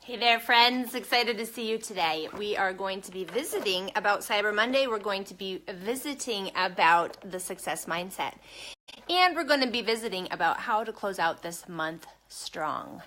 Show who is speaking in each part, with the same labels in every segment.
Speaker 1: Hey there, friends. Excited to see you today. We are going to be visiting about Cyber Monday. We're going to be visiting about the success mindset. And we're going to be visiting about how to close out this month strong.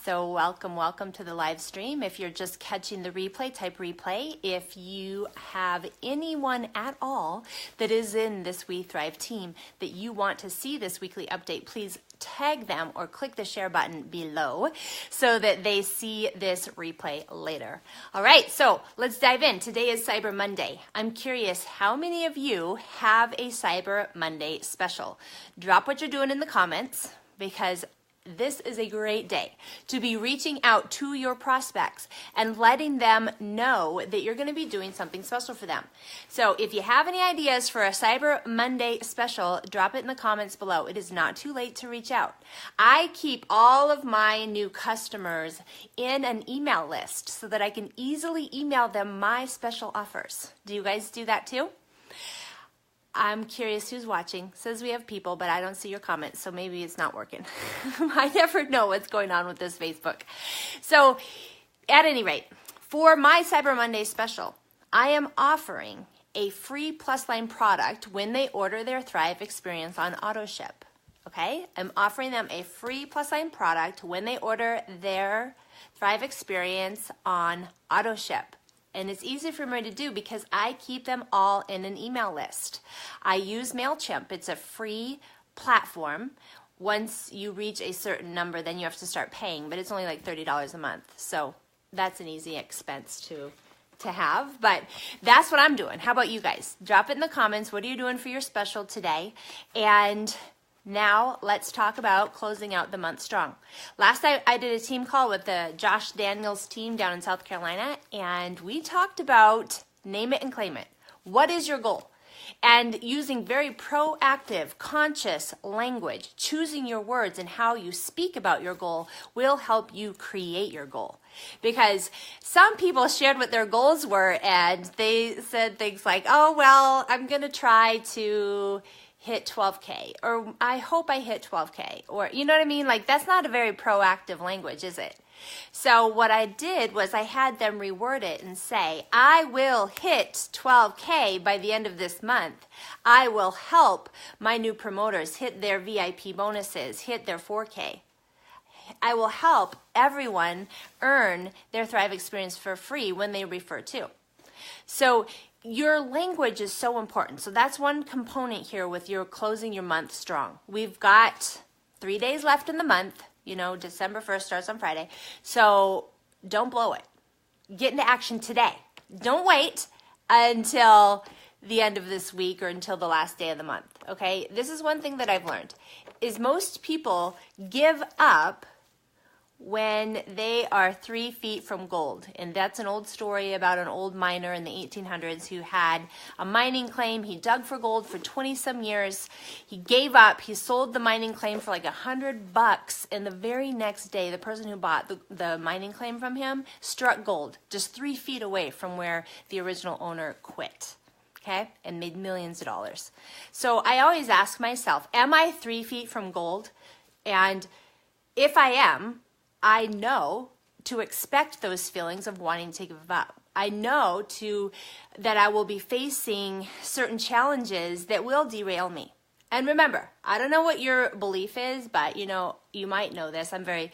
Speaker 1: So welcome to the live stream. If you're just catching the replay, type replay. If you have anyone at all that is in this We Thrive team that you want to see this weekly update, please tag them or click the share button below so that they see this replay later. All right, so let's dive in. Today is Cyber Monday. I'm curious, how many of you have a Cyber Monday special? Drop what you're doing in the comments, because this is a great day to be reaching out to your prospects and letting them know that you're going to be doing something special for them. So if you have any ideas for a Cyber Monday special, drop it in the comments below. It is not too late to reach out. I keep all of my new customers in an email list so that I can easily email them my special offers. Do you guys do that too? I'm curious who's watching. It says we have people, but I don't see your comments, so maybe it's not working. I never know what's going on with this Facebook. So at any rate, for my Cyber Monday special, I am offering a free Plus Line product when they order their Thrive experience on AutoShip. Okay? I'm offering them a free Plus Line product when they order their Thrive experience on AutoShip. And it's easy for me to do because I keep them all in an email list. I use MailChimp. It's a free platform. Once you reach a certain number, then you have to start paying, but it's only like $30 a month. So that's an easy expense to have, but that's what I'm doing. How about you guys? Drop it in the comments. What are you doing for your special today? And now let's talk about closing out the month strong. Last night I did a team call with the Josh Daniels team down in South Carolina, and we talked about name it and claim it. What is your goal? And using very proactive, conscious language, choosing your words and how you speak about your goal will help you create your goal. Because some people shared what their goals were, and they said things like, oh, well, I'm going to try to hit 12K, or I hope I hit 12K, or you know what I mean? Like, that's not a very proactive language, is it? So what I did was I had them reword it and say, I will hit 12K by the end of this month. I will help my new promoters hit their VIP bonuses, hit their 4K. I will help everyone earn their Thrive experience for free when they refer to. So your language is so important. So that's one component here with your closing your month strong. We've got 3 days left in the month. You know, December 1st starts on Friday. So don't blow it. Get into action today. Don't wait until the end of this week or until the last day of the month. Okay? This is one thing that I've learned is most people give up when they are 3 feet from gold. And that's an old story about an old miner in the 1800s who had a mining claim. He dug for gold for 20 some years. He gave up. He sold the mining claim for like $100. And the very next day, the person who bought the mining claim from him struck gold just 3 feet away from where the original owner quit. Okay, and made millions of dollars. So I always ask myself, am I 3 feet from gold? And if I am, I know to expect those feelings of wanting to give up. I know that I will be facing certain challenges that will derail me. And remember, I don't know what your belief is, but you know, you might know this. I'm a very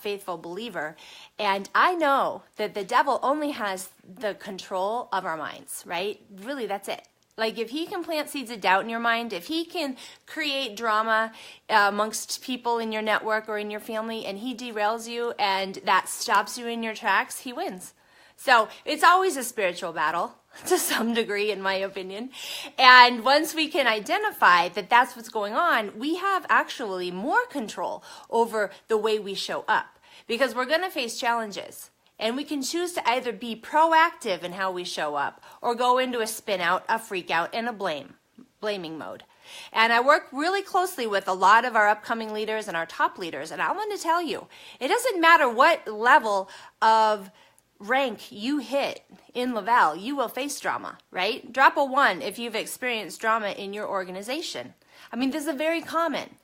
Speaker 1: faithful believer. And I know that the devil only has the control of our minds, right? Really, that's it. Like, if he can plant seeds of doubt in your mind, if he can create drama amongst people in your network or in your family, and he derails you and that stops you in your tracks, he wins. So it's always a spiritual battle to some degree, in my opinion. And once we can identify that that's what's going on, we have actually more control over the way we show up, because we're going to face challenges. And we can choose to either be proactive in how we show up or go into a spin out, a freak out, and a blaming mode. And I work really closely with a lot of our upcoming leaders and our top leaders. And I want to tell you, it doesn't matter what level of rank you hit in le-vel, you will face drama, right? Drop a 1 if you've experienced drama in your organization. I mean, this is very common.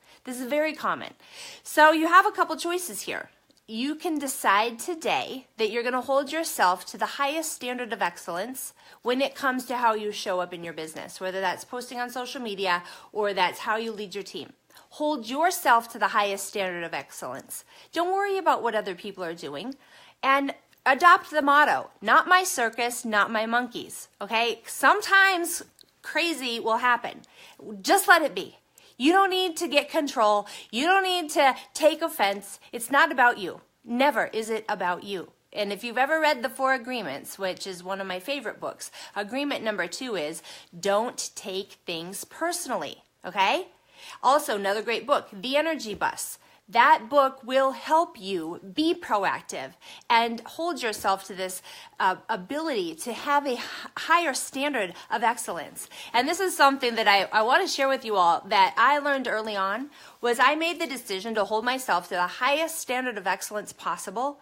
Speaker 1: So you have a couple choices here. you can decide today that you're going to hold yourself to the highest standard of excellence when it comes to how you show up in your business, whether that's posting on social media or that's how you lead your team. Hold yourself to the highest standard of excellence. Don't worry about what other people are doing, and adopt the motto, not my circus, not my monkeys, okay? Sometimes crazy will happen. Just let it be. You don't need to get control. You don't need to take offense. It's not about you. Never is it about you. And if you've ever read The 4 Agreements, which is one of my favorite books, agreement number 2 is don't take things personally, okay? Also, another great book, The Energy Bus. That book will help you be proactive and hold yourself to this ability to have a higher standard of excellence. And this is something that I want to share with you all that I learned early on. Was I made the decision to hold myself to the highest standard of excellence possible.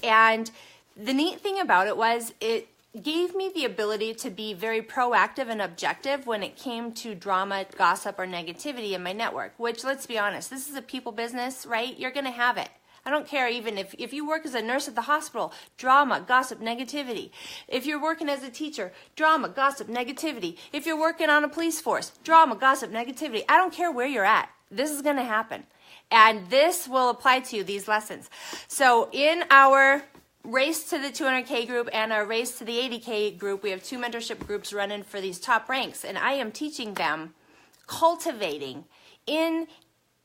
Speaker 1: And the neat thing about it was it gave me the ability to be very proactive and objective when it came to drama, gossip, or negativity in my network, which, let's be honest, this is a people business, right? You're going to have it. I don't care even if you work as a nurse at the hospital, drama, gossip, negativity. If you're working as a teacher, drama, gossip, negativity. If you're working on a police force, drama, gossip, negativity. I don't care where you're at. This is going to happen. And this will apply to you, these lessons. So in our race to the 200K group and our race to the 80K group, we have 2 mentorship groups running for these top ranks, and I am teaching them, cultivating in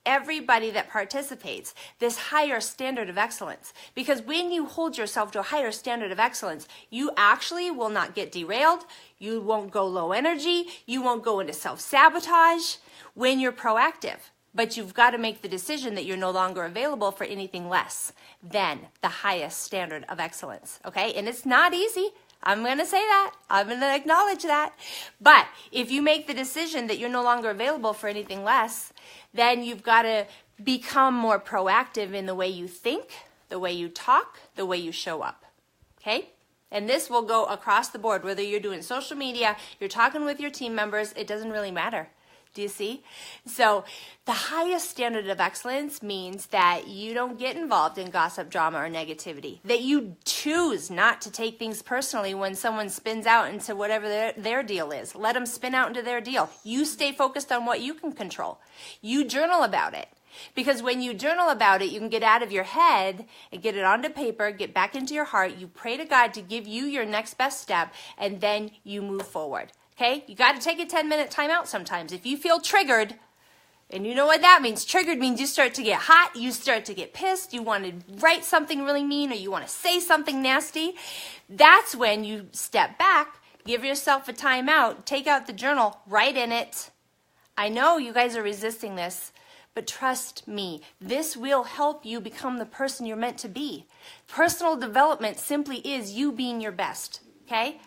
Speaker 1: everybody that participates this higher standard of excellence. Because when you hold yourself to a higher standard of excellence, you actually will not get derailed, you won't go low energy, you won't go into self-sabotage when you're proactive. But you've got to make the decision that you're no longer available for anything less than the highest standard of excellence, okay? And it's not easy. I'm going to say that. I'm going to acknowledge that. But if you make the decision that you're no longer available for anything less, then you've got to become more proactive in the way you think, the way you talk, the way you show up, okay? And this will go across the board, whether you're doing social media, you're talking with your team members, it doesn't really matter. Do you see? So the highest standard of excellence means that you don't get involved in gossip, drama, or negativity. That you choose not to take things personally when someone spins out into whatever their deal is. Let them spin out into their deal. You stay focused on what you can control. You journal about it. Because when you journal about it, you can get out of your head and get it onto paper, get back into your heart. You pray to God to give you your next best step, and then you move forward. Okay, you got to take a 10-minute timeout sometimes. If you feel triggered, and you know what that means. Triggered means you start to get hot, you start to get pissed, you want to write something really mean, or you want to say something nasty. That's when you step back, give yourself a timeout, take out the journal, write in it. I know you guys are resisting this, but trust me, this will help you become the person you're meant to be. Personal development simply is you being your best, okay?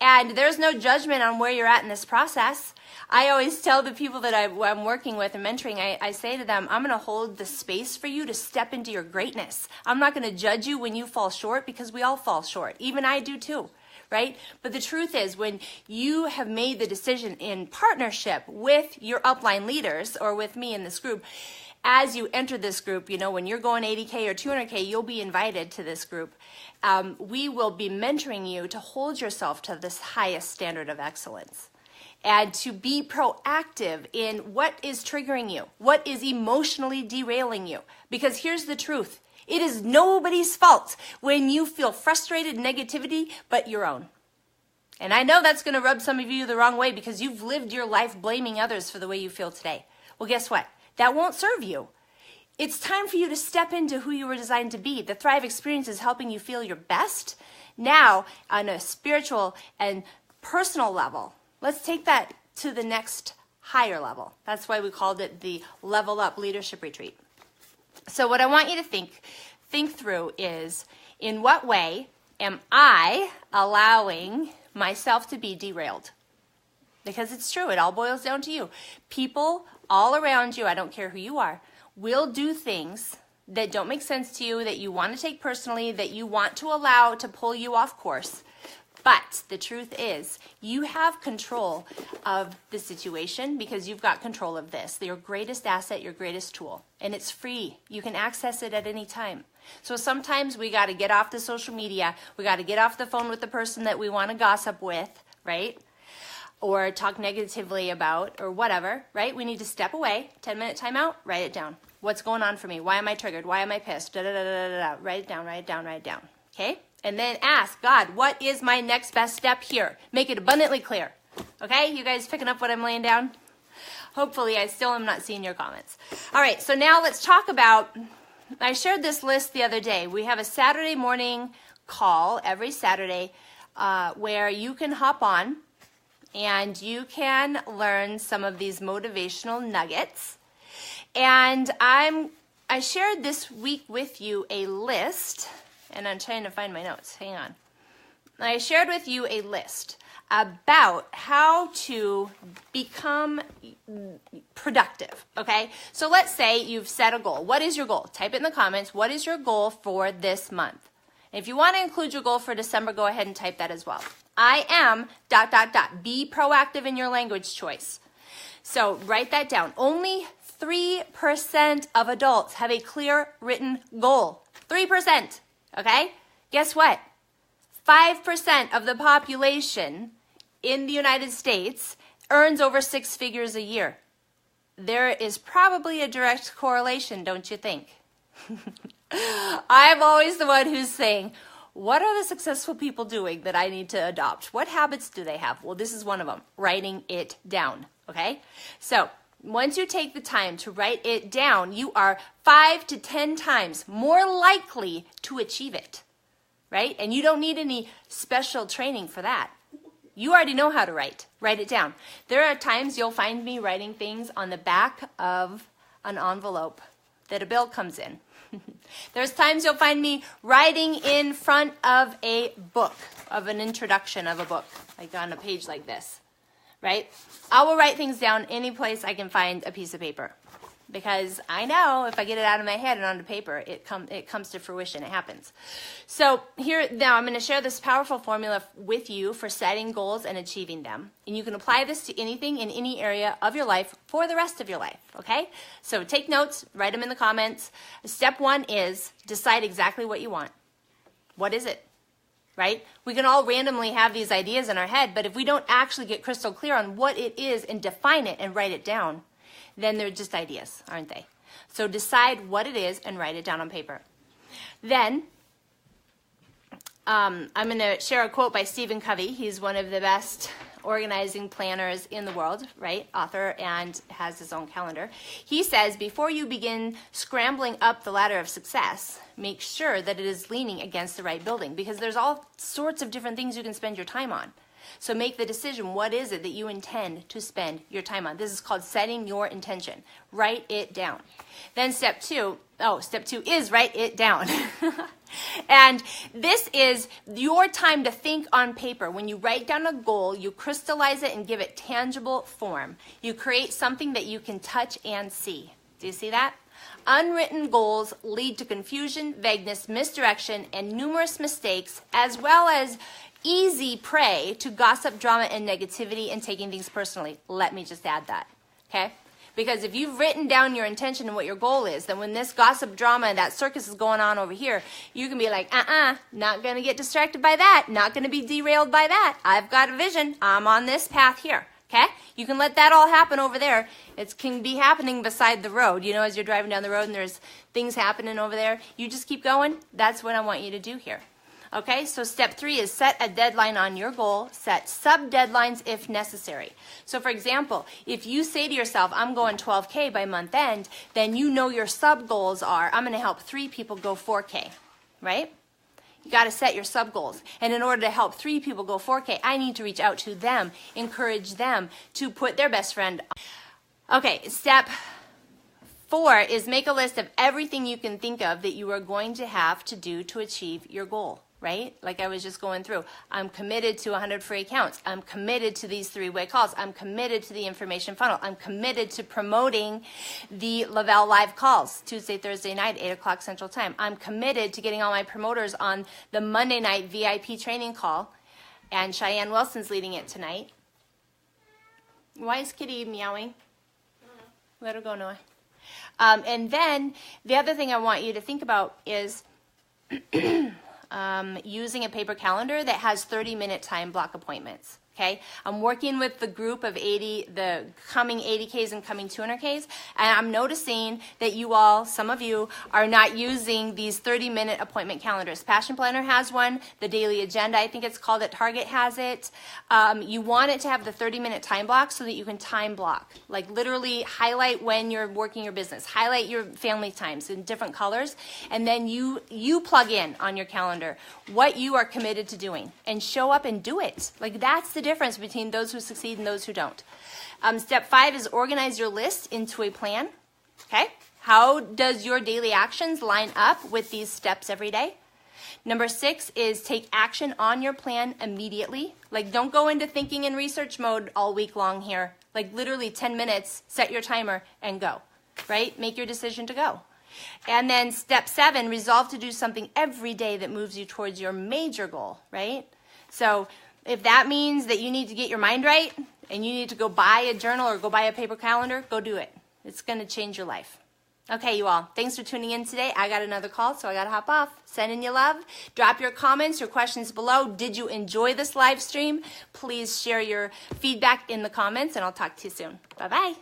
Speaker 1: And there's no judgment on where you're at in this process. I always tell the people that I'm working with and mentoring, I say to them, I'm going to hold the space for you to step into your greatness. I'm not going to judge you when you fall short, because we all fall short. Even I do too, right? But the truth is, when you have made the decision in partnership with your upline leaders or with me in this group, as you enter this group, you know, when you're going 80K or 200K, you'll be invited to this group. We will be mentoring you to hold yourself to this highest standard of excellence and to be proactive in what is triggering you, what is emotionally derailing you. Because here's the truth. It is nobody's fault when you feel frustrated negativity but your own. And I know that's going to rub some of you the wrong way because you've lived your life blaming others for the way you feel today. Well, guess what? That won't serve you. It's time for you to step into who you were designed to be. The Thrive experience is helping you feel your best. Now, on a spiritual and personal level, let's take that to the next higher level. That's why we called it the Level Up Leadership Retreat. So what I want you to think through is, in what way am I allowing myself to be derailed? Because it's true, it all boils down to you. People all around you, I don't care who you are, will do things that don't make sense to you, that you want to take personally, that you want to allow to pull you off course. But the truth is, you have control of the situation because you've got control of this. Your greatest asset, your greatest tool. And it's free. You can access it at any time. So sometimes we got to get off the social media. We got to get off the phone with the person that we want to gossip with, right? Or talk negatively about, or whatever, right? We need to step away, 10-minute timeout, write it down. What's going on for me? Why am I triggered? Why am I pissed? Da, da, da, da, da, da. Write it down, write it down, write it down. Okay? And then ask God, what is my next best step here? Make it abundantly clear. Okay? You guys picking up what I'm laying down? Hopefully, I still am not seeing your comments. All right, so now let's talk about, I shared this list the other day. We have a Saturday morning call every Saturday where you can hop on and you can learn some of these motivational nuggets. And I shared this week with you a list, and I'm trying to find my notes. Hang on. I shared with you a list about how to become productive, okay? So let's say you've set a goal. What is your goal? Type it in the comments. What is your goal for this month? And if you want to include your goal for December, go ahead and type that as well. I am ... Be proactive in your language choice. So write that down. Only 3% of adults have a clear written goal. 3%, okay? Guess what? 5% of the population in the United States earns over 6 figures a year. There is probably a direct correlation, don't you think? I'm always the one who's saying, what are the successful people doing that I need to adopt? What habits do they have? Well, this is one of them, writing it down, okay? So once you take the time to write it down, you are 5 to 10 times more likely to achieve it, right? And you don't need any special training for that. You already know how to write. Write it down. There are times you'll find me writing things on the back of an envelope that a bill comes in. There's times you'll find me writing in front of a book, of an introduction of a book, like on a page like this, right? I will write things down any place I can find a piece of paper, because I know if I get it out of my head and onto paper, it comes to fruition. It happens. So here, now I'm going to share this powerful formula with you for setting goals and achieving them. And you can apply this to anything in any area of your life for the rest of your life, okay? So take notes, write them in the comments. Step 1 is decide exactly what you want. What is it? Right? We can all randomly have these ideas in our head, but if we don't actually get crystal clear on what it is and define it and write it down, then they're just ideas, aren't they? So decide what it is and write it down on paper. Then I'm going to share a quote by Stephen Covey. He's one of the best organizing planners in the world, right? Author, and has his own calendar. He says, before you begin scrambling up the ladder of success, make sure that it is leaning against the right building, because there's all sorts of different things you can spend your time on. So make the decision, what is it that you intend to spend your time on? This is called setting your intention. Write it down. Then step 2 is write it down. And this is your time to think on paper. When you write down a goal, you crystallize it and give it tangible form. You create something that you can touch and see. Do you see that? Unwritten goals lead to confusion, vagueness, misdirection, and numerous mistakes, as well as easy prey to gossip, drama, and negativity, and taking things personally. Let me just add that, okay? Because if you've written down your intention and what your goal is, then when this gossip, drama, and that circus is going on over here, you can be like, not going to get distracted by that, not going to be derailed by that. I've got a vision. I'm on this path here, okay? You can let that all happen over there. It can be happening beside the road. You know, as you're driving down the road and there's things happening over there, you just keep going. That's what I want you to do here. Okay, so step 3 is set a deadline on your goal. Set sub-deadlines if necessary. So for example, if you say to yourself, I'm going 12K by month end, then you know your sub-goals are, I'm going to help 3 people go 4K, right? You got to set your sub-goals. And in order to help 3 people go 4K, I need to reach out to them, encourage them to put their best friend on. Okay, step 4 is make a list of everything you can think of that you are going to have to do to achieve your goal. Right? Like I was just going through. I'm committed to 100 free accounts. I'm committed to these 3-way calls. I'm committed to the information funnel. I'm committed to promoting the le-vel live calls, Tuesday, Thursday night, 8 o'clock Central Time. I'm committed to getting all my promoters on the Monday night VIP training call, and Cheyenne Wilson's leading it tonight. Why is Kitty meowing? Let her go, Noah. And then the other thing I want you to think about is using a paper calendar that has 30-minute time block appointments. Okay, I'm working with the group of 80, the coming 80Ks and coming 200Ks, and I'm noticing that you all, some of you, are not using these 30-minute appointment calendars. Passion Planner has one, the Daily Agenda, I think it's called it, Target has it. You want it to have the 30-minute time block so that you can time block, like literally highlight when you're working your business, highlight your family times in different colors, and then you plug in on your calendar what you are committed to doing, and show up and do it. Like, that's the difference between those who succeed and those who don't. Step 5 is organize your list into a plan. Okay? How does your daily actions line up with these steps every day? Number 6 is take action on your plan immediately. Like, don't go into thinking and research mode all week long here. Like, literally 10 minutes, set your timer and go, right? Make your decision to go. And then step 7, resolve to do something every day that moves you towards your major goal, right? So if that means that you need to get your mind right and you need to go buy a journal or go buy a paper calendar, go do it. It's going to change your life. Okay, you all, thanks for tuning in today. I got another call, so I got to hop off. Sending you love. Drop your comments, your questions below. Did you enjoy this live stream? Please share your feedback in the comments, and I'll talk to you soon. Bye-bye.